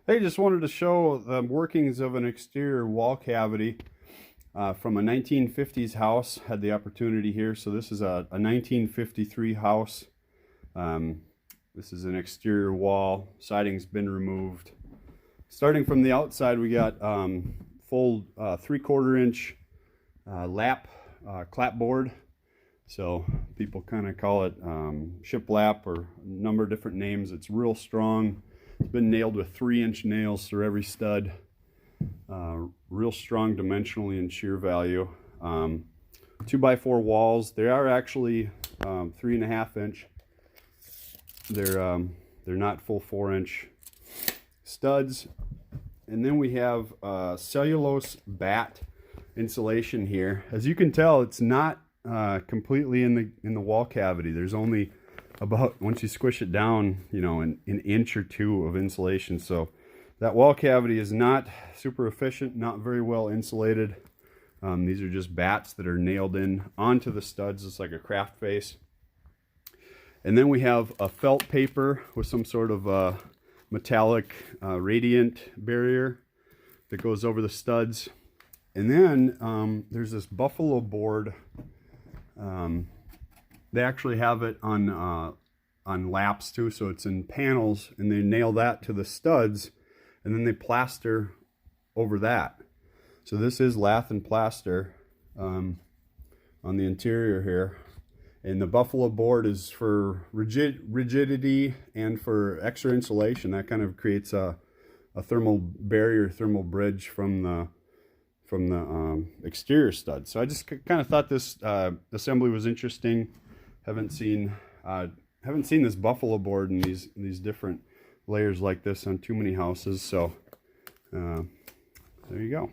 Hey, just wanted to show the workings of an exterior wall cavity from a 1950s house. Had the opportunity here. So this is a 1953 house. This is an exterior wall. Siding's been removed. Starting from the outside, we got full 3/4 inch lap clapboard. So people kind of call it shiplap or a number of different names. It's real strong. It's been nailed with 3-inch nails through every stud. Real strong dimensionally and shear value. 2x4 walls. They are actually 3.5 inch. They're not full 4-inch studs. And then we have cellulose batt insulation here. As you can tell, it's not completely in the wall cavity. There's only about, once you squish it down, you know, an inch or two of insulation. So that wall cavity is not super efficient, not very well insulated. These are just batts that are nailed in onto the studs. It's like a craft face. And then we have a felt paper with some sort of metallic radiant barrier that goes over the studs. And then there's this buffalo board. They actually have it on laps too, so it's in panels, and they nail that to the studs, and then they plaster over that. So this is lath and plaster on the interior here. And the buffalo board is for rigidity and for extra insulation. That kind of creates a thermal barrier, thermal bridge from the exterior stud. So I just kind of thought this assembly was interesting. Haven't seen this buffalo board and these different layers like this on too many houses. So there you go.